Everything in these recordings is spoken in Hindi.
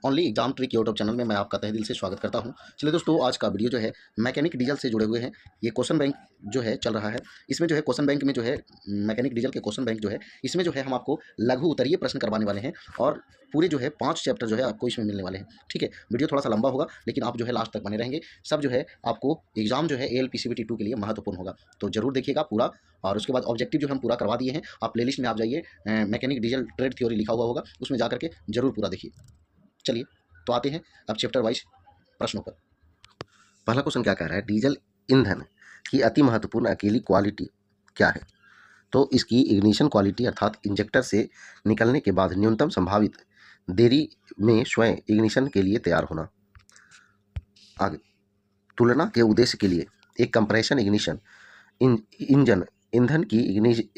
Only exam trick YouTube channel में मैं आपका तहे दिल से स्वागत करता हूं। चलिए दोस्तों, आज का वीडियो जो है मैकेनिक डीजल से जुड़े हुए हैं। ये क्वेश्चन बैंक जो है चल रहा है। इसमें जो है क्वेश्चन बैंक में जो है मैकेनिक डीजल के क्वेश्चन बैंक जो है इसमें जो है हम आपको लघु उत्तरीय प्रश्न करवाने वाले हैं और पूरे जो है 5 चैप्टर जो है आपको इसमें मिलने वाले हैं। ठीक है, वीडियो थोड़ा सा लंबा होगा लेकिन आप जो है लास्ट तक बने रहेंगे। सब जो है आपको एग्जाम जो है ALPCBT 2 के लिए महत्वपूर्ण होगा, तो जरूर देखिएगा पूरा। और उसके बाद ऑब्जेक्टिव जो हम पूरा करवा दिए हैं। आप प्लेलिस्ट में आप जाइए, मैकेनिक डीजल ट्रेड थ्योरी लिखा हुआ होगा, उसमें जाकर के जरूर पूरा देखिए। चलिए तो आते हैं अब चैप्टर वाइज प्रश्नों पर। पहला क्वेश्चन क्या कह रहा है, डीजल ईंधन की अति महत्वपूर्ण अकेली क्वालिटी क्या है? तो इसकी इग्निशन क्वालिटी अर्थात इंजेक्टर से निकलने के बाद न्यूनतम संभावित देरी में स्वयं इग्निशन के लिए तैयार होना। आगे, तुलना के उद्देश्य के लिए एक कंप्रेशन इग्निशन इंजन ईंधन की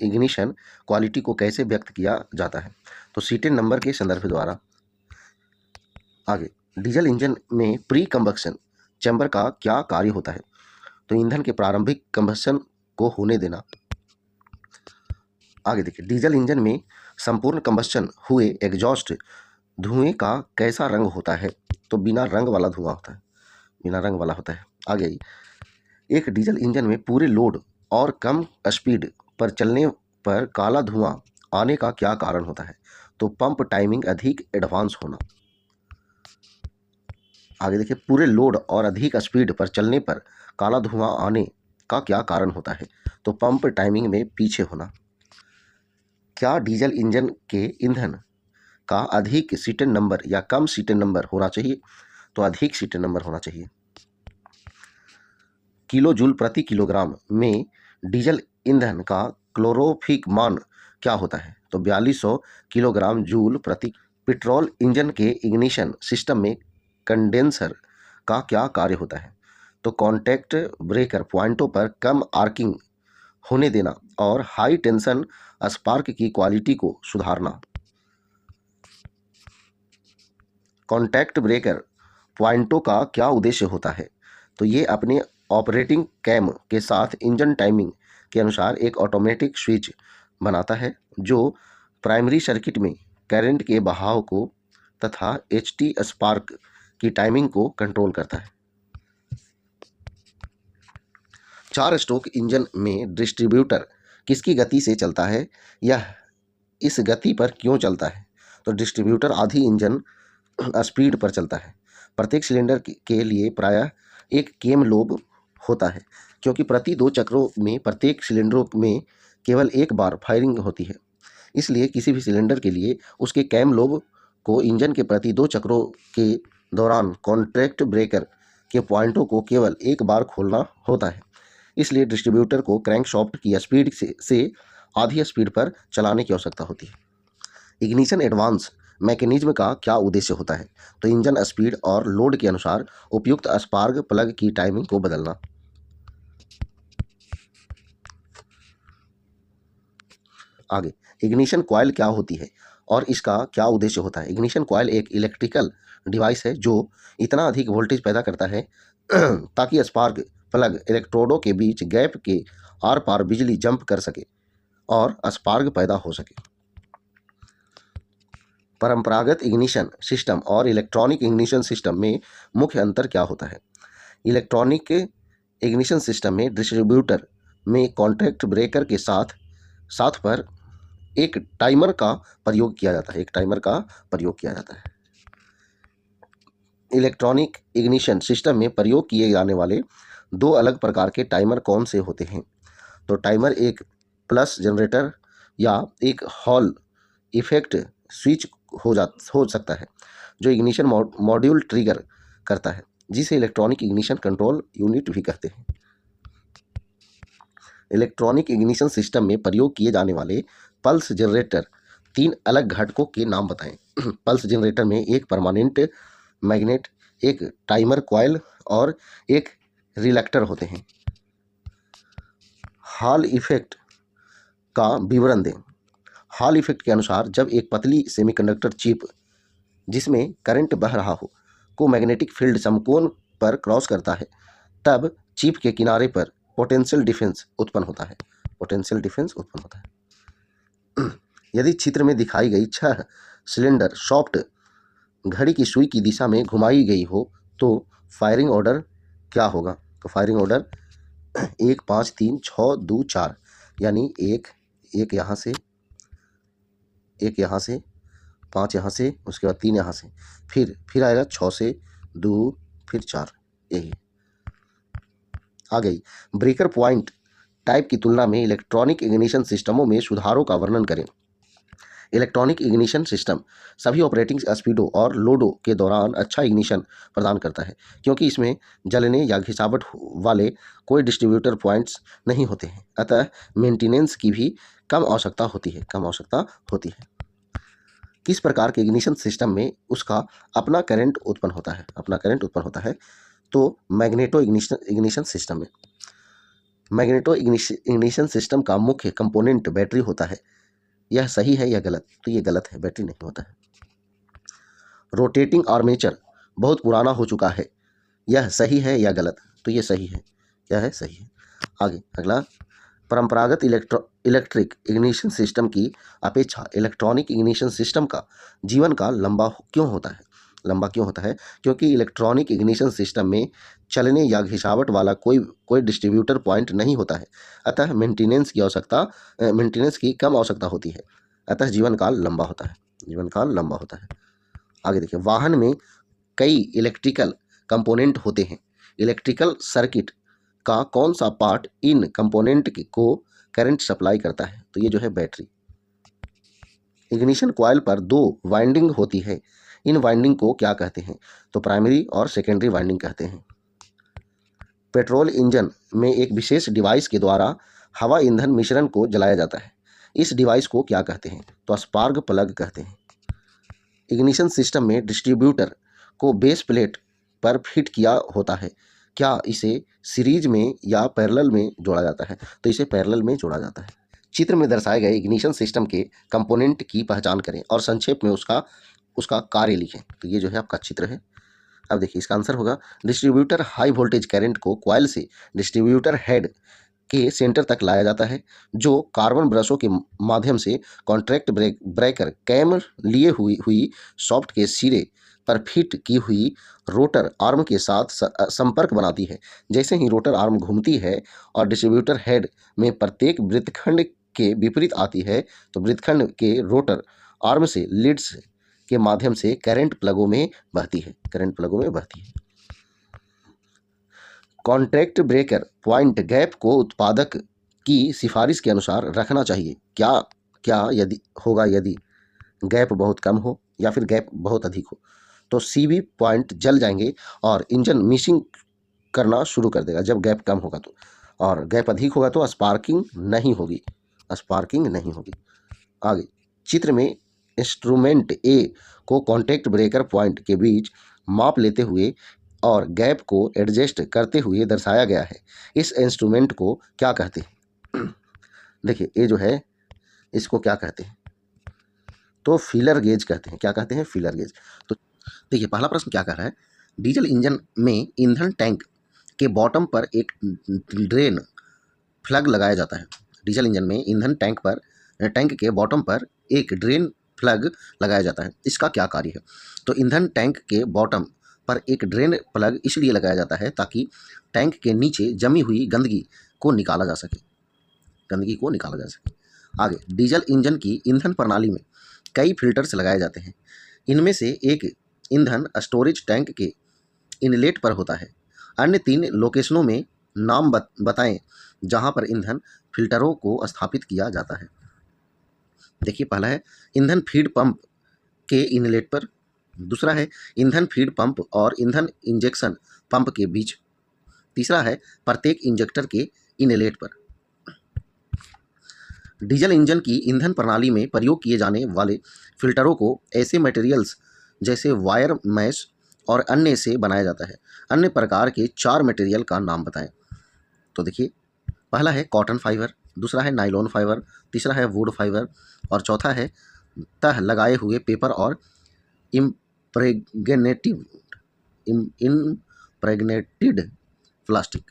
इग्निशन क्वालिटी को कैसे व्यक्त किया जाता है? तो सीटेन नंबर के संदर्भ द्वारा। आगे, डीजल इंजन में प्री कंबक्शन चैम्बर का क्या कार्य होता है? तो ईंधन के प्रारंभिक कंबशन को होने देना। आगे देखिए, डीजल इंजन में संपूर्ण कंबशन हुए एग्जॉस्ट धुएं का कैसा रंग होता है? तो बिना रंग वाला धुआं होता है, बिना रंग वाला होता है। आगे, एक डीजल इंजन में पूरे लोड और कम स्पीड पर चलने पर काला धुआं आने का क्या कारण होता है? तो पंप टाइमिंग अधिक एडवांस होना। आगे देखिए, पूरे लोड और अधिक स्पीड पर चलने पर काला धुआं आने का क्या कारण होता है? तो पंप टाइमिंग में पीछे होना। क्या डीजल इंजन के ईंधन का अधिक सीटन नंबर या कम सीटन नंबर होना चाहिए? तो अधिक सीटन नंबर होना चाहिए। किलो जूल प्रति किलोग्राम में डीजल ईंधन का क्लोरोफिक मान क्या होता है? तो 4200 किलोग्राम जूल प्रति। पेट्रोल इंजन के इग्निशन सिस्टम में कंडेंसर का क्या कार्य होता है? तो कॉन्टैक्ट ब्रेकर पॉइंटों पर कम आर्किंग होने देना और हाई टेंशन स्पार्क की क्वालिटी को सुधारना। कॉन्टैक्ट ब्रेकर पॉइंटों का क्या उद्देश्य होता है? तो ये अपने ऑपरेटिंग कैम के साथ इंजन टाइमिंग के अनुसार एक ऑटोमेटिक स्विच बनाता है जो प्राइमरी सर्किट में करंट के बहाव को तथा HT स्पार्क की टाइमिंग को कंट्रोल करता है। 4 स्ट्रोक इंजन में डिस्ट्रीब्यूटर किसकी गति से चलता है? यह इस गति पर क्यों चलता है? तो डिस्ट्रीब्यूटर आधी इंजन स्पीड पर चलता है। प्रत्येक सिलेंडर के लिए प्रायः एक केम लोब होता है क्योंकि प्रति 2 चक्रों में प्रत्येक सिलेंडरों में केवल एक बार फायरिंग होती है। इसलिए किसी भी सिलेंडर के लिए उसके कैम लोब को इंजन के प्रति 2 चक्रों के दौरान कॉन्टैक्ट ब्रेकर के पॉइंटों को केवल एक बार खोलना होता है। इसलिए डिस्ट्रीब्यूटर को क्रैंकशाफ्ट की स्पीड से आधी स्पीड पर चलाने की आवश्यकता होती है। इग्निशन एडवांस मैकेनिज्म का क्या उद्देश्य होता है? तो इंजन स्पीड और लोड के अनुसार उपयुक्त स्पार्क प्लग की टाइमिंग को बदलना। आगे, इग्निशन कॉइल क्या होती है और इसका क्या उद्देश्य होता है? इग्निशन कॉइल एक इलेक्ट्रिकल डिवाइस है जो इतना अधिक वोल्टेज पैदा करता है ताकि स्पार्क प्लग इलेक्ट्रोडों के बीच गैप के आर पार बिजली जंप कर सके और स्पार्क पैदा हो सके। परंपरागत इग्निशन सिस्टम और इलेक्ट्रॉनिक इग्निशन सिस्टम में मुख्य अंतर क्या होता है? इलेक्ट्रॉनिक इग्निशन सिस्टम में डिस्ट्रीब्यूटर में कॉन्टैक्ट ब्रेकर के साथ साथ पर एक टाइमर का प्रयोग किया जाता है, एक टाइमर का प्रयोग किया जाता है। इलेक्ट्रॉनिक इग्निशन सिस्टम में प्रयोग किए जाने वाले 2 अलग प्रकार के टाइमर कौन से होते हैं? तो टाइमर एक प्लस जनरेटर या एक हॉल इफेक्ट स्विच हो सकता है जो इग्निशन मॉड्यूल ट्रिगर करता है, जिसे इलेक्ट्रॉनिक इग्निशन कंट्रोल यूनिट भी कहते हैं। इलेक्ट्रॉनिक इग्निशन सिस्टम में प्रयोग किए जाने वाले पल्स जनरेटर 3 अलग घटकों के नाम बताएं। पल्स जनरेटर में एक परमानेंट मैग्नेट, एक टाइमर कॉइल और एक रिलेक्टर होते हैं। हॉल इफेक्ट का विवरण दें। हॉल इफेक्ट के अनुसार जब एक पतली सेमीकंडक्टर चिप जिसमें करंट बह रहा हो को मैग्नेटिक फील्ड समकोण पर क्रॉस करता है तब चिप के किनारे पर पोटेंशियल डिफरेंस उत्पन्न होता है। पोटेंशियल डिफरेंस उत्पन्न होता है। यदि चित्र में दिखाई गई 6 सिलेंडर सॉफ्ट घड़ी की सुई की दिशा में घुमाई गई हो तो फायरिंग ऑर्डर क्या होगा? तो फायरिंग ऑर्डर 1 5 3 6 2 4, यानी एक यहाँ से, एक यहाँ से, 5 यहाँ से, उसके बाद 3 यहाँ से, फिर आएगा 6 से 2, फिर 4, यही आ गई। ब्रेकर पॉइंट टाइप की तुलना में इलेक्ट्रॉनिक इग्निशन सिस्टमों में सुधारों का वर्णन करें। इलेक्ट्रॉनिक इग्निशन सिस्टम सभी ऑपरेटिंग स्पीडों और लोडों के दौरान अच्छा इग्निशन प्रदान करता है, क्योंकि इसमें जलने या घिसावट वाले कोई डिस्ट्रीब्यूटर पॉइंट्स नहीं होते हैं। अतः मेंटेनेंस की भी कम आवश्यकता होती है। किस प्रकार के इग्निशन सिस्टम में उसका अपना करंट उत्पन्न होता है? तो मैग्नेटो इग्निशन सिस्टम में। मैग्नेटो इग्निशन सिस्टम का मुख्य कंपोनेंट बैटरी होता है। यह सही है या गलत? तो ये गलत है, बैटरी नहीं होता है। रोटेटिंग आर्मेचर बहुत पुराना हो चुका है। यह सही है या गलत? तो ये सही है। क्या है? सही है। आगे अगला, परंपरागत इलेक्ट्रिक इग्निशन सिस्टम की अपेक्षा इलेक्ट्रॉनिक इग्निशन सिस्टम का जीवन काल लंबा क्यों होता है? क्योंकि इलेक्ट्रॉनिक इग्निशन सिस्टम में चलने या घिसावट वाला कोई डिस्ट्रीब्यूटर पॉइंट नहीं होता है। अतः मेंटेनेंस की कम आवश्यकता होती है। अतः जीवन काल लंबा होता है। आगे देखिए, वाहन में कई इलेक्ट्रिकल कंपोनेंट होते हैं। इलेक्ट्रिकल सर्किट का कौन सा पार्ट इन कंपोनेंट को करंट सप्लाई करता है? तो ये जो है बैटरी। इग्निशन कॉइल पर 2 वाइंडिंग होती है। इन वाइंडिंग को क्या कहते हैं? तो प्राइमरी और सेकेंडरी वाइंडिंग कहते हैं। पेट्रोल इंजन में एक विशेष डिवाइस के द्वारा हवा ईंधन मिश्रण को जलाया जाता है। इस डिवाइस को क्या कहते हैं? तो स्पार्क प्लग कहते हैं। इग्निशन सिस्टम में डिस्ट्रीब्यूटर को बेस प्लेट पर फिट किया होता है। क्या इसे सीरीज में या पैरेलल में जोड़ा जाता है? तो इसे पैरेलल में जोड़ा जाता है। चित्र में दर्शाए गए इग्निशन सिस्टम के कंपोनेंट की पहचान करें और संक्षेप में उसका कार्य लिखें। तो ये जो है आपका चित्र है। अब देखिए, इसका आंसर होगा, डिस्ट्रीब्यूटर हाई वोल्टेज करंट को कॉइल से डिस्ट्रीब्यूटर हेड के सेंटर तक लाया जाता है, जो कार्बन ब्रशों के माध्यम से कॉन्ट्रैक्ट ब्रेकर कैम लिए हुई सॉफ्ट के सिरे पर फिट की हुई रोटर आर्म के साथ संपर्क बनाती है। जैसे ही रोटर आर्म घूमती है और डिस्ट्रीब्यूटर हेड में प्रत्येक वृत्तखंड के विपरीत आती है, तो वृत्तखंड के रोटर आर्म से लीड्स के माध्यम से करंट प्लगों में बहती है। कॉन्ट्रैक्ट ब्रेकर पॉइंट गैप को उत्पादक की सिफारिश के अनुसार रखना चाहिए। यदि गैप बहुत कम हो या फिर गैप बहुत अधिक हो, तो सीवी पॉइंट जल जाएंगे और इंजन मिसिंग करना शुरू कर देगा जब गैप कम होगा तो, और गैप अधिक होगा तो स्पार्किंग नहीं होगी। आगे, चित्र में इंस्ट्रूमेंट ए को कॉन्टैक्ट ब्रेकर पॉइंट के बीच माप लेते हुए और गैप को एडजस्ट करते हुए दर्शाया गया है। इस इंस्ट्रूमेंट को क्या कहते हैं? देखिए, ये जो है इसको क्या कहते हैं? तो फीलर गेज कहते हैं। क्या कहते हैं? Feeler gauge. तो देखिए, पहला प्रश्न क्या कह रहा है, डीजल इंजन में ईंधन टैंक के बॉटम पर एक ड्रेन प्लग लगाया जाता है। डीजल इंजन में ईंधन टैंक के बॉटम पर एक ड्रेन प्लग लगाया जाता है। इसका क्या कार्य है? तो ईंधन टैंक के बॉटम पर एक ड्रेन प्लग इसलिए लगाया जाता है ताकि टैंक के नीचे जमी हुई गंदगी को निकाला जा सके। आगे, डीजल इंजन की ईंधन प्रणाली में कई फिल्टर्स लगाए जाते हैं। इनमें से एक ईंधन स्टोरेज टैंक के इनलेट पर होता है। अन्य 3 लोकेशनों में नाम बताएं जहां पर ईंधन फिल्टरों को स्थापित किया जाता है। देखिए, पहला है ईंधन फीड पंप के इनलेट पर, दूसरा है ईंधन फीड पंप और ईंधन इंजेक्शन पंप के बीच, तीसरा है प्रत्येक इंजेक्टर के इनलेट पर। डीजल इंजन की ईंधन प्रणाली में प्रयोग किए जाने वाले फिल्टरों को ऐसे मटेरियल्स जैसे वायर मैश और अन्य से बनाया जाता है। अन्य प्रकार के 4 मटेरियल का नाम बताएं। तो देखिए, पहला है कॉटन फाइबर, दूसरा है नायलॉन फाइबर, तीसरा है वुड फाइबर और चौथा है तह लगाए हुए पेपर और इम्प्रेग्नेटेड प्लास्टिक।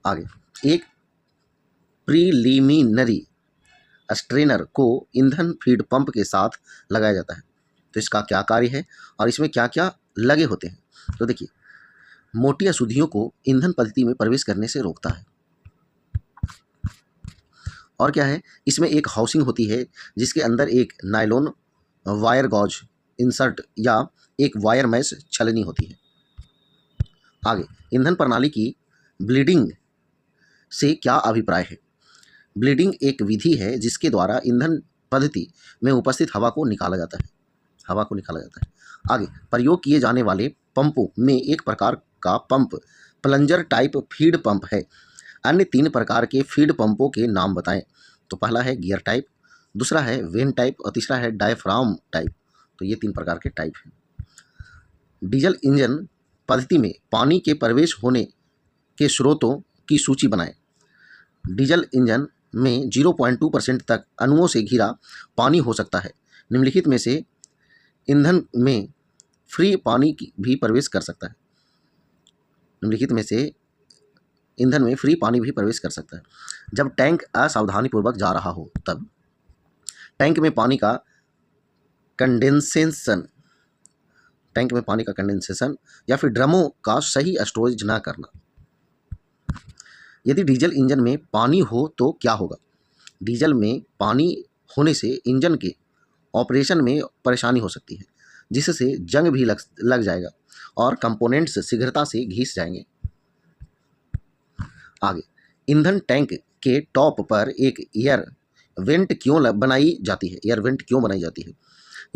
आगे, एक प्रीलिमिनरी स्ट्रेनर को ईंधन फीड पंप के साथ लगाया जाता है। तो इसका क्या कार्य है और इसमें क्या क्या लगे होते हैं। तो देखिए, मोटी अशुद्धियों को ईंधन पद्धति में प्रवेश करने से रोकता है। और क्या है, इसमें एक हाउसिंग होती है जिसके अंदर एक नायलॉन वायर गॉज इंसर्ट या एक वायर मैश छलनी होती है। आगे, ईंधन प्रणाली की ब्लीडिंग से क्या अभिप्राय है। ब्लीडिंग एक विधि है जिसके द्वारा ईंधन पद्धति में उपस्थित हवा को निकाला जाता है। आगे, प्रयोग किए जाने वाले पंपों में एक प्रकार का pump plunger type feed pump है। अन्य 3 प्रकार के फीड पंपों के नाम बताएं। तो पहला है गियर टाइप, दूसरा है वेन टाइप और तीसरा है डायफ्राम टाइप। तो ये 3 प्रकार के टाइप हैं। डीजल इंजन पद्धति में पानी के प्रवेश होने के स्रोतों की सूची बनाएं। डीजल इंजन में 0.2% तक अणुओं से घिरा पानी हो सकता है। निम्नलिखित में से ईंधन में फ्री पानी भी प्रवेश कर सकता है। जब टैंक असावधानीपूर्वक जा रहा हो तब टैंक में पानी का कंडेंसेशन या फिर ड्रमों का सही स्टोरेज न करना। यदि डीजल इंजन में पानी हो तो क्या होगा। डीजल में पानी होने से इंजन के ऑपरेशन में परेशानी हो सकती है, जिससे जंग भी लग जाएगा और कंपोनेंट्स शीघ्रता से घिस जाएंगे। आगे, ईंधन टैंक के टॉप पर एक एयर वेंट क्यों बनाई जाती है।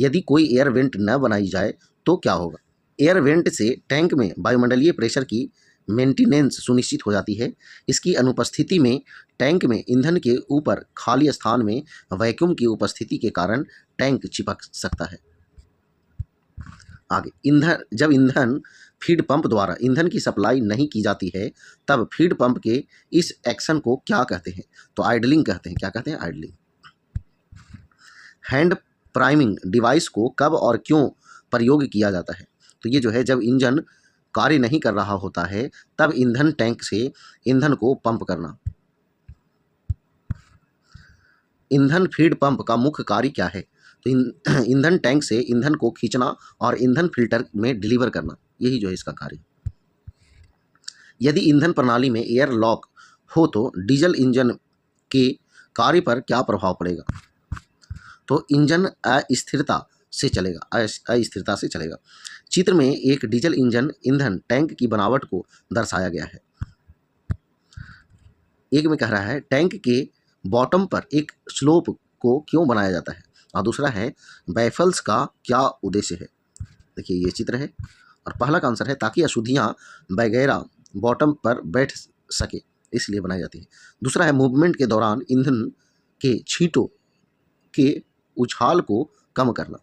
यदि कोई एयर वेंट न बनाई जाए तो क्या होगा। एयर वेंट से टैंक में वायुमंडलीय प्रेशर की मेंटेनेंस सुनिश्चित हो जाती है। इसकी अनुपस्थिति में टैंक में ईंधन के ऊपर खाली स्थान में वैक्यूम की उपस्थिति के कारण टैंक चिपक सकता है। आगे, जब ईंधन फीड पंप द्वारा ईंधन की सप्लाई नहीं की जाती है तब फीड पंप के इस एक्शन को क्या कहते हैं। तो आइडलिंग कहते हैं। क्या कहते हैं? आइडलिंग। हैंड प्राइमिंग डिवाइस को कब और क्यों प्रयोग किया जाता है। तो ये जो है, जब इंजन कार्य नहीं कर रहा होता है तब ईंधन टैंक से ईंधन को पंप करना। ईंधन फीड पंप का मुख्य कार्य क्या है। तो ईंधन टैंक से ईंधन को खींचना और ईंधन फिल्टर में डिलीवर करना, यही जो है इसका कार्य। यदि ईंधन प्रणाली में एयर लॉक हो तो डीजल इंजन के कार्य पर क्या प्रभाव पड़ेगा। तो इंजन अस्थिरता से चलेगा। चित्र में एक डीजल इंजन ईंधन टैंक की बनावट को दर्शाया गया है। एक में कह रहा है टैंक के बॉटम पर एक स्लोप को क्यों बनाया जाता है, और दूसरा है बैफल्स का क्या उद्देश्य है। देखिए, ये चित्र है और पहला का आंसर है ताकि अशुद्धियाँ वगैरह बॉटम पर बैठ सके, इसलिए बनाई जाती है। दूसरा है मूवमेंट के दौरान ईंधन के छींटों के उछाल को कम करना।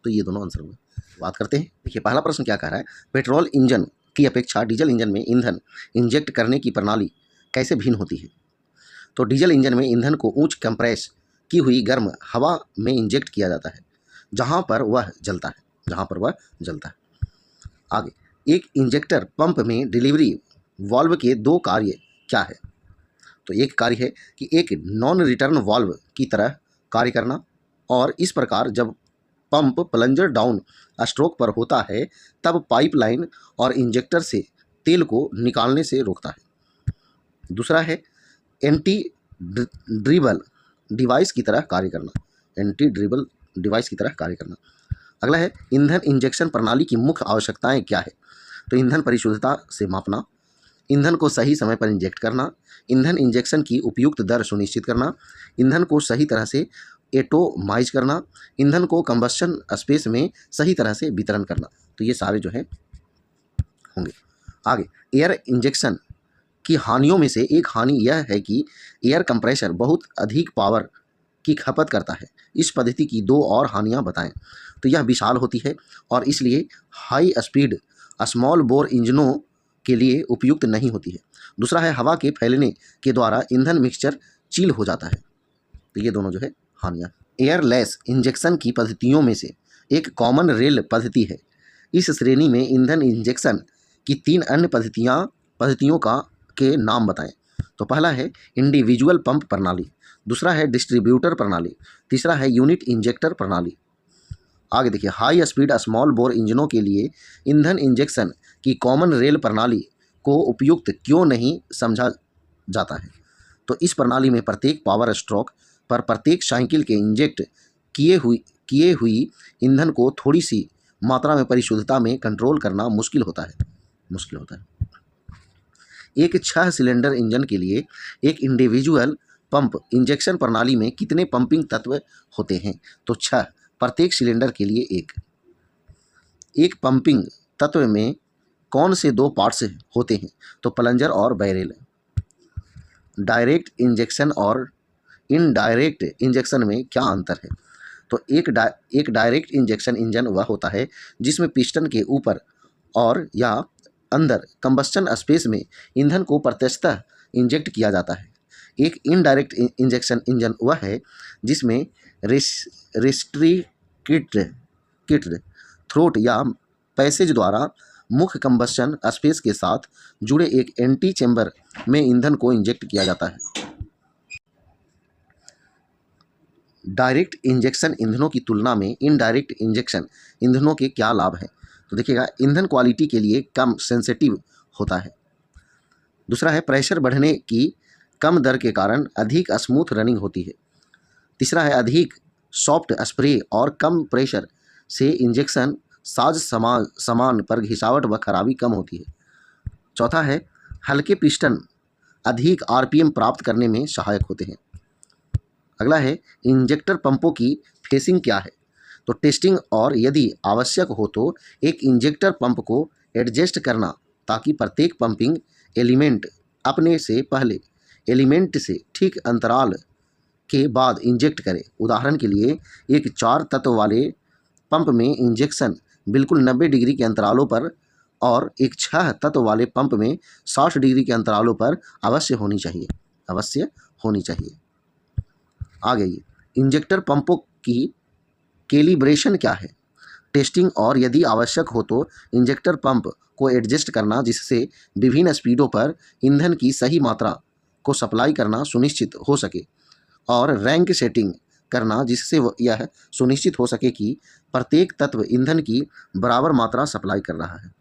तो ये दोनों आंसर में बात करते हैं। देखिए, पहला प्रश्न क्या कह रहा है, पेट्रोल इंजन की अपेक्षा डीजल इंजन में ईंधन इंजेक्ट करने की प्रणाली कैसे भिन्न होती है। तो डीजल इंजन में ईंधन को उच्च कंप्रेस की हुई गर्म हवा में इंजेक्ट किया जाता है जहाँ पर वह जलता है। आगे, एक इंजेक्टर पंप में डिलीवरी वाल्व के 2 कार्य क्या है। तो एक कार्य है कि एक नॉन रिटर्न वाल्व की तरह कार्य करना, और इस प्रकार जब पंप प्लंजर डाउन स्ट्रोक पर होता है तब पाइपलाइन और इंजेक्टर से तेल को निकालने से रोकता है। दूसरा है एंटी ड्रिबल डिवाइस की तरह कार्य करना। अगला है ईंधन इंजेक्शन प्रणाली की मुख्य आवश्यकताएं क्या है। तो ईंधन परिशुद्धता से मापना, ईंधन को सही समय पर इंजेक्ट करना, ईंधन इंजेक्शन की उपयुक्त दर सुनिश्चित करना, ईंधन को सही तरह से एटोमाइज करना, ईंधन को कंबस्शन स्पेस में सही तरह से वितरण करना। तो ये सारे जो है होंगे। आगे, एयर इंजेक्शन की हानियों में से एक हानि यह है कि एयर कंप्रेसर बहुत अधिक पावर की खपत करता है। इस पद्धति की 2 और हानियां बताएं। तो यह विशाल होती है और इसलिए हाई स्पीड स्मॉल बोर इंजनों के लिए उपयुक्त नहीं होती है। दूसरा है हवा के फैलने के द्वारा ईंधन मिक्सचर चील हो जाता है। तो ये दोनों जो है हानियाँ। एयरलेस इंजेक्शन की पद्धतियों में से एक कॉमन रेल पद्धति है। इस श्रेणी में ईंधन इंजेक्शन की 3 अन्य पद्धतियों के नाम बताएं। तो पहला है इंडिविजुअल पंप प्रणाली, दूसरा है डिस्ट्रीब्यूटर प्रणाली, तीसरा है यूनिट इंजेक्टर प्रणाली। आगे देखिए, हाई स्पीड स्मॉल बोर इंजनों के लिए ईंधन इंजेक्शन की कॉमन रेल प्रणाली को उपयुक्त क्यों नहीं समझा जाता है? तो इस प्रणाली में प्रत्येक पावर स्ट्रोक पर प्रत्येक साइकिल के इंजेक्ट किए हुई ईंधन को थोड़ी सी मात्रा में परिशुद्धता में कंट्रोल करना मुश्किल होता है। एक 6 सिलेंडर इंजन के लिए एक इंडिविजुअल पंप इंजेक्शन प्रणाली में कितने पंपिंग तत्व होते हैं? तो 6, प्रत्येक सिलेंडर के लिए एक पंपिंग तत्व में कौन से 2 पार्ट्स होते हैं? तो प्लंजर और बैरेल। डायरेक्ट इंजेक्शन और इनडायरेक्ट इंजेक्शन में क्या अंतर है? तो एक डायरेक्ट इंजेक्शन इंजन वह होता है जिसमें पिस्टन के ऊपर और या अंदर कंबस्टन स्पेस में ईंधन को प्रत्यक्षतः इंजेक्ट किया जाता है। एक इनडायरेक्ट इंजेक्शन इंजन वह है जिसमें रिस्ट्रिक्टेड थ्रोट या पैसेज द्वारा मुख्य कंबस्टन स्पेस के साथ जुड़े एक एंटी चेंबर में ईंधन को इंजेक्ट किया जाता है। डायरेक्ट इंजेक्शन ईंधनों की तुलना में इनडायरेक्ट इंजेक्शन ईंधनों के क्या लाभ हैं? तो देखिएगा, ईंधन क्वालिटी के लिए कम सेंसिटिव होता है। दूसरा है, प्रेशर बढ़ने की कम दर के कारण अधिक स्मूथ रनिंग होती है। तीसरा है, अधिक सॉफ्ट स्प्रे और कम प्रेशर से इंजेक्शन साज सामान पर घिसावट व खराबी कम होती है। चौथा है, हल्के पिस्टन अधिक आरपीएम प्राप्त करने में सहायक होते हैं। अगला है, इंजेक्टर पंपों की फेसिंग क्या है? तो टेस्टिंग और यदि आवश्यक हो तो एक इंजेक्टर पंप को एडजस्ट करना ताकि प्रत्येक पंपिंग एलिमेंट अपने से पहले एलिमेंट से ठीक अंतराल के बाद इंजेक्ट करे। उदाहरण के लिए, एक 4 तत्व वाले पंप में इंजेक्शन बिल्कुल 90 डिग्री के अंतरालों पर और एक 6 तत्व वाले पंप में 60 डिग्री के अंतरालों पर अवश्य होनी चाहिए। आगे ये इंजेक्टर पंपों की कैलिब्रेशन क्या है? टेस्टिंग और यदि आवश्यक हो तो इंजेक्टर पंप को एडजस्ट करना जिससे विभिन्न स्पीडों पर ईंधन की सही मात्रा को सप्लाई करना सुनिश्चित हो सके, और रैंक सेटिंग करना जिससे यह सुनिश्चित हो सके कि प्रत्येक तत्व ईंधन की बराबर मात्रा सप्लाई कर रहा है।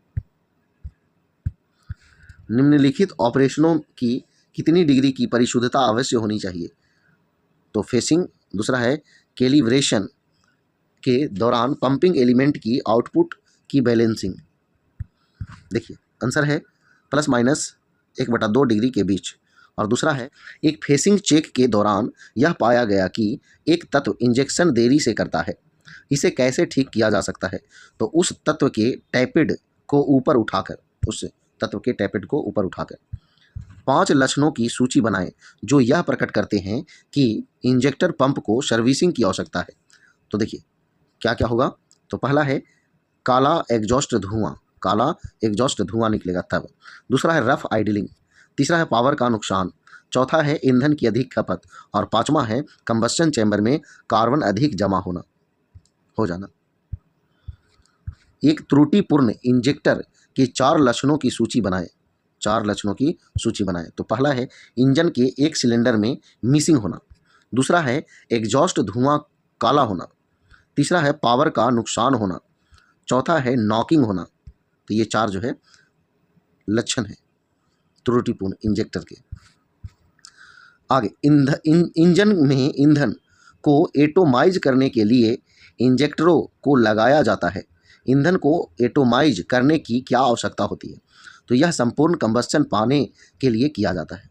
निम्नलिखित ऑपरेशनों की कितनी डिग्री की परिशुद्धता अवश्य होनी चाहिए? तो फेसिंग। दूसरा है, कैलिब्रेशन के दौरान पंपिंग एलिमेंट की आउटपुट की बैलेंसिंग। देखिए, आंसर है ±1/2 डिग्री के बीच। और दूसरा है, एक फेसिंग चेक के दौरान यह पाया गया कि एक तत्व इंजेक्शन देरी से करता है, इसे कैसे ठीक किया जा सकता है? तो उस तत्व के टैपेड को ऊपर उठाकर 5 लक्षणों की सूची बनाएं जो यह प्रकट करते हैं कि इंजेक्टर पंप को सर्विसिंग की आवश्यकता है। तो देखिए क्या क्या होगा। तो पहला है, काला एग्जॉस्ट धुआं निकलेगा तब। दूसरा है, रफ आइडलिंग। तीसरा है, पावर का नुकसान। चौथा है, ईंधन की अधिक खपत। और पांचवा है, कंबस्टन चैम्बर में कार्बन अधिक जमा हो जाना। एक त्रुटिपूर्ण इंजेक्टर के 4 लक्षणों की सूची बनाएं। तो पहला है, इंजन के एक सिलेंडर में मिसिंग होना। दूसरा है, एग्जॉस्ट धुआं काला होना। तीसरा है, पावर का नुकसान होना। चौथा है, नॉकिंग होना। तो ये 4 जो है लक्षण है त्रुटिपूर्ण इंजेक्टर के। आगे, इंजन में ईंधन को एटोमाइज करने के लिए इंजेक्टरों को लगाया जाता है। ईंधन को एटोमाइज करने की क्या आवश्यकता होती है? तो यह संपूर्ण कंबस्टन पाने के लिए किया जाता है।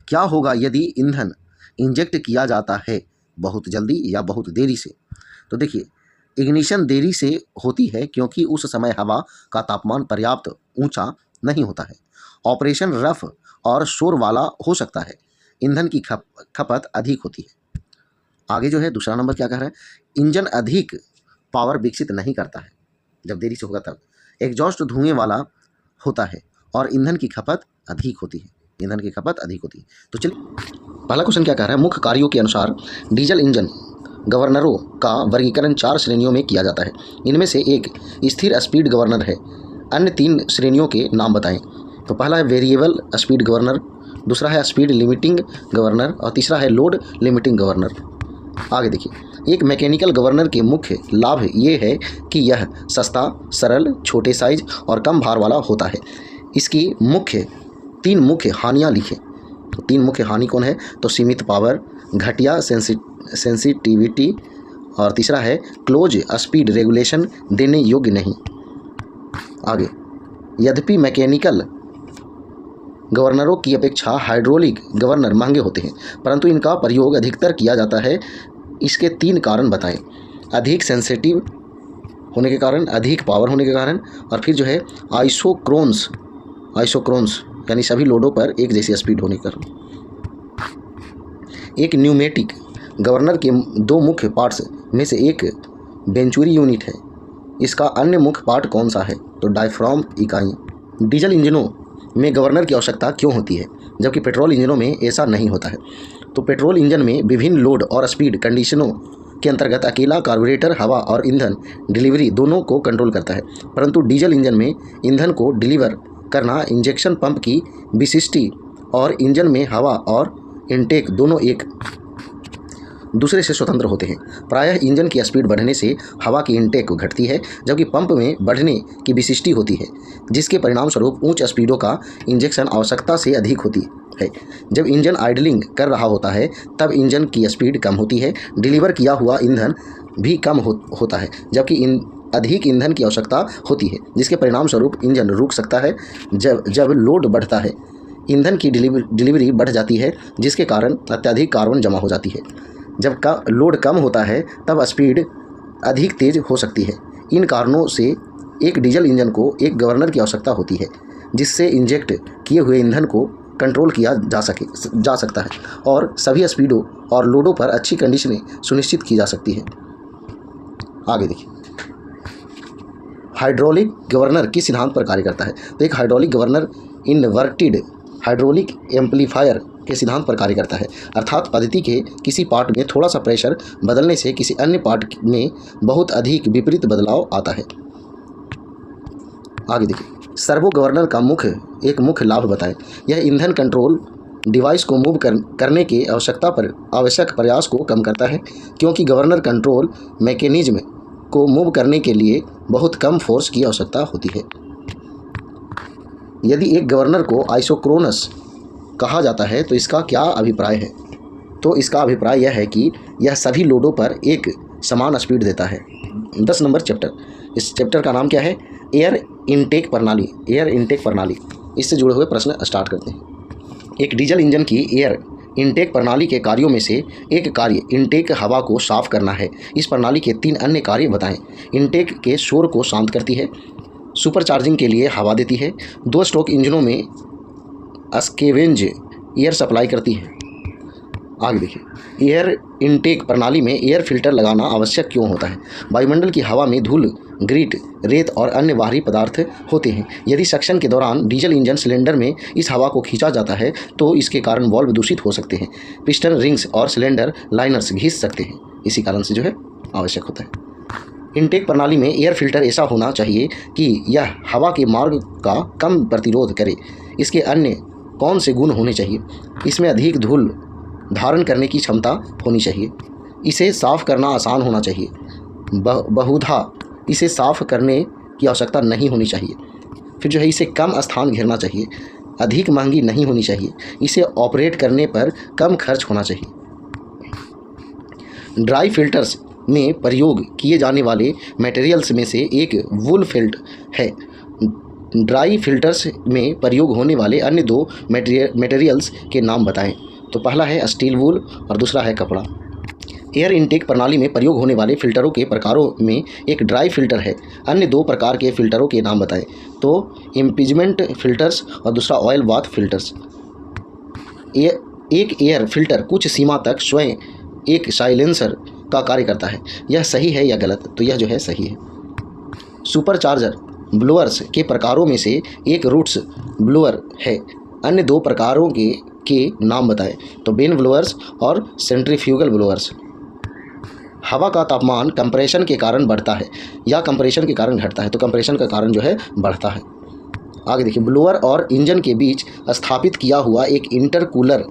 क्या होगा यदि ईंधन इंजेक्ट किया जाता है बहुत जल्दी या बहुत देरी से? तो देखिए, इग्निशन देरी से होती है क्योंकि उस समय हवा का तापमान पर्याप्त ऊंचा नहीं होता है। ऑपरेशन रफ और शोर वाला हो सकता है। ईंधन की खपत अधिक होती है। आगे जो है दूसरा नंबर क्या कह रहा है, इंजन अधिक पावर विकसित नहीं करता है जब देरी से होगा तब। एग्जॉस्ट धुएं वाला होता है और ईंधन की खपत अधिक होती है। तो चलिए, पहला क्वेश्चन क्या कह रहा है, मुख्य कार्यों के अनुसार डीजल इंजन गवर्नरों का वर्गीकरण 4 श्रेणियों में किया जाता है। इनमें से एक स्थिर स्पीड गवर्नर है। अन्य 3 श्रेणियों के नाम बताएं। तो पहला है वेरिएबल स्पीड गवर्नर, दूसरा है स्पीड लिमिटिंग गवर्नर और तीसरा है लोड लिमिटिंग गवर्नर। आगे देखिए, एक मैकेनिकल गवर्नर के मुख्य लाभ ये है कि यह सस्ता, सरल, छोटे साइज और कम भार वाला होता है। इसकी तीन मुख्य हानियाँ लिखें। तो तीन मुख्य हानि कौन है? तो सीमित पावर, घटिया सेंसिटिविटी और तीसरा है क्लोज स्पीड रेगुलेशन देने योग्य नहीं। आगे, यद्यपि मैकेनिकल गवर्नरों की अपेक्षा हाइड्रोलिक गवर्नर महंगे होते हैं, परंतु इनका प्रयोग अधिकतर किया जाता है। इसके तीन कारण बताएं। अधिक सेंसिटिव होने के कारण, अधिक पावर होने के कारण, और फिर जो है आइसोक्रोन्स यानी सभी लोडों पर एक जैसी स्पीड होने के कारण। एक न्यूमेटिक गवर्नर के दो मुख्य पार्ट्स में से एक वेंचुरी यूनिट है। इसका अन्य मुख्य पार्ट कौन सा है? तो डायफ्राम इकाई। डीजल इंजनों में गवर्नर की आवश्यकता क्यों होती है, जबकि पेट्रोल इंजनों में ऐसा नहीं होता है? तो पेट्रोल इंजन में विभिन्न लोड और स्पीड कंडीशनों के अंतर्गत अकेला कार्बोरेटर हवा और ईंधन डिलीवरी दोनों को कंट्रोल करता है, परंतु डीजल इंजन में ईंधन को डिलीवर करना इंजेक्शन पंप की विशिष्टि और इंजन में हवा और इनटेक दोनों एक दूसरे से स्वतंत्र होते हैं। प्रायः इंजन की स्पीड बढ़ने से हवा की इनटेक घटती है, जबकि पंप में बढ़ने की विशिष्टि होती है, जिसके परिणामस्वरूप उच्च स्पीडों का इंजेक्शन आवश्यकता से अधिक होती है। जब इंजन आइडलिंग कर रहा होता है तब इंजन की स्पीड कम होती है, डिलीवर किया हुआ ईंधन भी कम होता है, जबकि अधिक ईंधन की आवश्यकता होती है, जिसके परिणामस्वरूप इंजन रुक सकता है। जब लोड बढ़ता है, ईंधन की डिलीवरी बढ़ जाती है, जिसके कारण अत्यधिक कार्बन जमा हो जाती है। जब लोड कम होता है तब स्पीड अधिक तेज हो सकती है। इन कारणों से एक डीजल इंजन को एक गवर्नर की आवश्यकता होती है, जिससे इंजेक्ट किए हुए ईंधन को कंट्रोल किया जा सकता है और सभी स्पीडों और लोडों पर अच्छी कंडीशनें सुनिश्चित की जा सकती है। आगे देखिए, हाइड्रोलिक गवर्नर किस सिद्धांत पर कार्य करता है? तो एक hydraulic governor inverted hydraulic amplifier के सिद्धांत पर कार्य करता है, अर्थात पद्धति के किसी पार्ट में थोड़ा सा प्रेशर बदलने से किसी अन्य पार्ट में बहुत अधिक विपरीत बदलाव आता है। आगे देखिए, सर्वो गवर्नर का एक मुख्य लाभ बताएं। यह ईंधन कंट्रोल डिवाइस को मूव करने के आवश्यक प्रयास को कम करता है, क्योंकि गवर्नर कंट्रोल मैकेनिज्म को मूव करने के लिए बहुत कम फोर्स की आवश्यकता होती है। यदि एक गवर्नर को आइसोक्रोनस कहा जाता है तो इसका क्या अभिप्राय है? तो इसका अभिप्राय यह है कि यह सभी लोडों पर एक समान स्पीड देता है। 10 नंबर चैप्टर, इस चैप्टर का नाम क्या है? एयर इनटेक प्रणाली। इससे जुड़े हुए प्रश्न स्टार्ट करते हैं। एक डीजल इंजन की एयर इनटेक प्रणाली के कार्यों में से एक कार्य इनटेक हवा को साफ करना है। इस प्रणाली के 3 अन्य कार्य बताएं। इनटेक के शोर को शांत करती है, सुपर चार्जिंग के लिए हवा देती है, 2 स्ट्रोक इंजनों में स्केवेंज एयर सप्लाई करती है। आगे देखिए, एयर इनटेक प्रणाली में एयर फिल्टर लगाना आवश्यक क्यों होता है? वायुमंडल की हवा में धूल, ग्रीट, रेत और अन्य बाहरी पदार्थ होते हैं। यदि सक्शन के दौरान डीजल इंजन सिलेंडर में इस हवा को खींचा जाता है तो इसके कारण वाल्व दूषित हो सकते हैं, पिस्टन रिंग्स और सिलेंडर लाइनर्स घिस सकते हैं। इसी कारण से जो है आवश्यक होता है। इनटेक प्रणाली में एयर फिल्टर ऐसा होना चाहिए कि यह हवा के मार्ग का कम प्रतिरोध करे। इसके अन्य कौन से गुण होने चाहिए? इसमें अधिक धूल धारण करने की क्षमता होनी चाहिए, इसे साफ़ करना आसान होना चाहिए, बहुधा इसे साफ़ करने की आवश्यकता नहीं होनी चाहिए, फिर जो है इसे कम स्थान घेरना चाहिए, अधिक महंगी नहीं होनी चाहिए, इसे ऑपरेट करने पर कम खर्च होना चाहिए। ड्राई फिल्टर्स में प्रयोग किए जाने वाले मटेरियल्स में से एक वूल फिल्ट है। ड्राई फिल्टर्स में प्रयोग होने वाले अन्य 2 मटेरियल्स के नाम बताएं। तो पहला है स्टील वूल और दूसरा है कपड़ा। एयर इनटेक प्रणाली में प्रयोग होने वाले फिल्टरों के प्रकारों में एक ड्राई फिल्टर है। अन्य 2 प्रकार के फिल्टरों के नाम बताएं। तो इम्पीजमेंट फिल्टर्स और दूसरा ऑयल बाथ फिल्टर्स। एक एयर फिल्टर कुछ सीमा तक स्वयं एक साइलेंसर का कार्य करता है। यह सही है या गलत? तो यह जो है सही है। सुपरचार्जर ब्लोअर्स के प्रकारों में से एक रूट्स ब्लोअर है। अन्य 2 प्रकारों के नाम बताएं। तो बेन ब्लोअर्स और सेंट्रीफ्यूगल ब्लोअर्स। हवा का तापमान कंप्रेशन के कारण बढ़ता है या कंप्रेशन के कारण घटता है? तो कंप्रेशन का कारण जो है बढ़ता है। आगे देखिए, ब्लोअर और इंजन के बीच स्थापित किया हुआ एक इंटरकूलर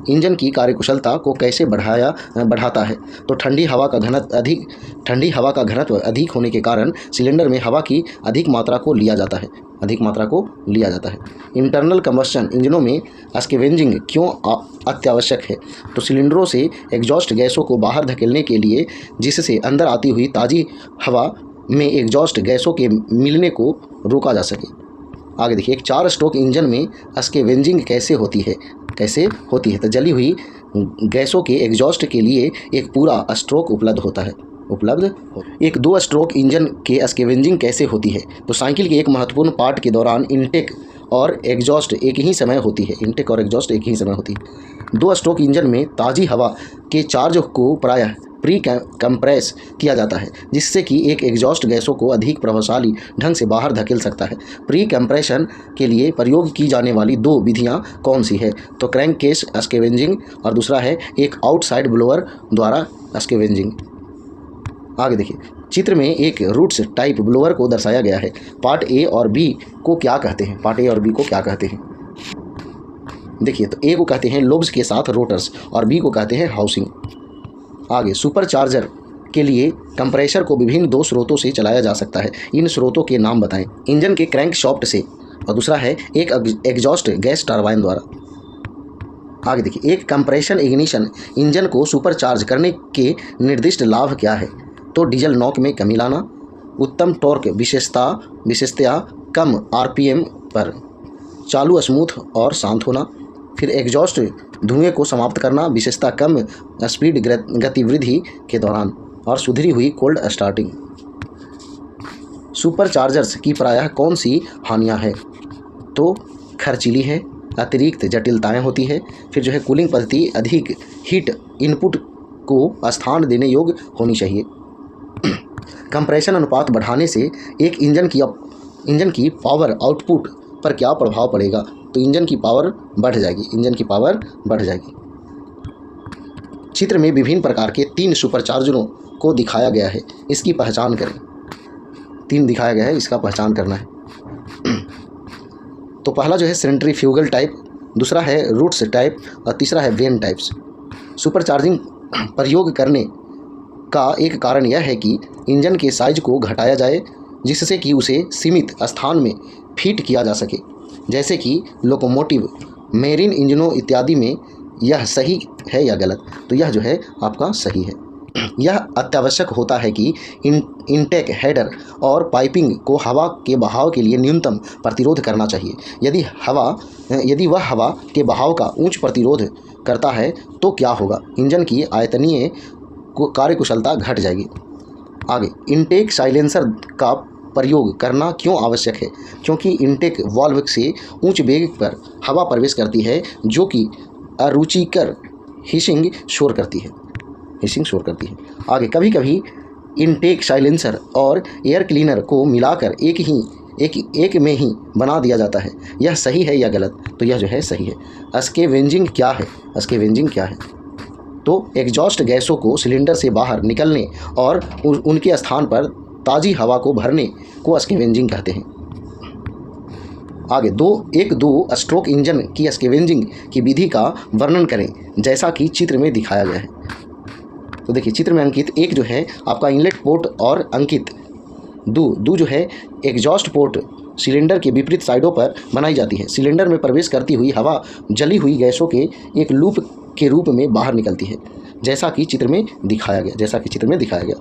इंजन की कार्यकुशलता को कैसे बढ़ाता है? तो ठंडी हवा का घनत्व अधिक होने के कारण सिलेंडर में हवा की अधिक मात्रा को लिया जाता है। इंटरनल कंबस्शन इंजनों में स्कैवेंजिंग क्यों अत्यावश्यक है? तो सिलेंडरों से एग्जॉस्ट गैसों को बाहर धकेलने के लिए, जिससे अंदर आती हुई ताज़ी हवा में एग्जॉस्ट गैसों के मिलने को रोका जा सके। आगे देखिए, एक 4 स्ट्रोक इंजन में स्कैवेंजिंग कैसे होती है? तो जली हुई गैसों के एग्जॉस्ट के लिए एक पूरा स्ट्रोक उपलब्ध होता है। एक 2 स्ट्रोक इंजन के स्कैवेंजिंग कैसे होती है? तो साइकिल के एक महत्वपूर्ण पार्ट के दौरान इंटेक और एग्जॉस्ट एक ही समय होती है। 2 स्ट्रोक इंजन में ताज़ी हवा के चार्ज को प्रायः प्री कंप्रेस किया जाता है, जिससे कि एक एग्जॉस्ट गैसों को अधिक प्रभावशाली ढंग से बाहर धकेल सकता है। प्री कंप्रेशन के लिए प्रयोग की जाने वाली 2 विधियां कौन सी है? तो क्रैंक केस स्कैवेंजिंग और दूसरा है एक आउटसाइड ब्लोअर द्वारा स्कैवेंजिंग। आगे देखिए, चित्र में एक रूट्स टाइप ब्लोअर को दर्शाया गया है। पार्ट ए और बी को क्या कहते हैं? देखिए, तो ए को कहते हैं लोब्स के साथ रोटर्स और बी को कहते हैं हाउसिंग। आगे, सुपरचार्जर के लिए कंप्रेसर को विभिन्न 2 स्रोतों से चलाया जा सकता है। इन स्रोतों के नाम बताएं। इंजन के क्रैंकशाफ्ट से और दूसरा है एक एग्जॉस्ट गैस टरबाइन द्वारा। आगे देखिए, एक कंप्रेशन इग्निशन इंजन को सुपरचार्ज करने के निर्दिष्ट लाभ क्या है? तो डीजल नॉक में कमी लाना, उत्तम टॉर्क विशेषता कम आरपीएम पर, चालू स्मूथ और शांत होना, फिर एग्जॉस्ट धुएं को समाप्त करना, विशेषता कम स्पीड गतिविधि के दौरान, और सुधरी हुई कोल्ड स्टार्टिंग। सुपरचार्जर्स की प्रायः कौन सी हानियां हैं? तो खर्चीली है, अतिरिक्त जटिलताएं होती है, फिर जो है कूलिंग पद्धति अधिक हीट इनपुट को स्थान देने योग्य होनी चाहिए। कंप्रेशन अनुपात बढ़ाने से एक इंजन की पावर आउटपुट पर क्या प्रभाव पड़ेगा? तो इंजन की पावर बढ़ जाएगी। चित्र में विभिन्न प्रकार के 3 सुपरचार्जरों को दिखाया गया है, इसकी पहचान करें। 3 दिखाया गया है, इसका पहचान करना है। तो पहला जो है सेंट्रीफ्यूगल टाइप, दूसरा है रूट्स टाइप और तीसरा है वेन टाइप्स। सुपरचार्जिंग प्रयोग करने का एक कारण यह है कि इंजन के साइज को घटाया जाए, जिससे कि उसे सीमित स्थान में फिट किया जा सके, जैसे कि लोकोमोटिव, मेरीन इंजनों इत्यादि में। यह सही है या गलत? तो यह जो है आपका सही है। यह अत्यावश्यक होता है कि इनटेक हेडर और पाइपिंग को हवा के बहाव के लिए न्यूनतम प्रतिरोध करना चाहिए। यदि वह हवा के बहाव का उच्च प्रतिरोध करता है तो क्या होगा? इंजन की आयतनीय कार्यकुशलता घट जाएगी। आगे, इनटेक साइलेंसर का प्रयोग करना क्यों आवश्यक है? क्योंकि इनटेक वाल्व से उच्च वेग पर हवा प्रवेश करती है, जो कि अरुचिकर हिसिंग शोर करती है। आगे, कभी कभी इनटेक साइलेंसर और एयर क्लीनर को मिलाकर एक में ही बना दिया जाता है। यह सही है या गलत? तो यह जो है सही है। स्कैवेंजिंग क्या है? तो एग्जॉस्ट गैसों को सिलेंडर से बाहर निकलने और उनके स्थान पर ताज़ी हवा को भरने को स्कैवेंजिंग कहते हैं। आगे, 2 स्ट्रोक इंजन की स्कैवेंजिंग की विधि का वर्णन करें, जैसा कि चित्र में दिखाया गया है। तो देखिए, चित्र में अंकित 1 जो है आपका इनलेट पोर्ट और अंकित 2 जो है एग्जॉस्ट पोर्ट सिलेंडर के विपरीत साइडों पर बनाई जाती है। सिलेंडर में प्रवेश करती हुई हवा जली हुई गैसों के एक लूप के रूप में बाहर निकलती है, जैसा कि चित्र में दिखाया गया।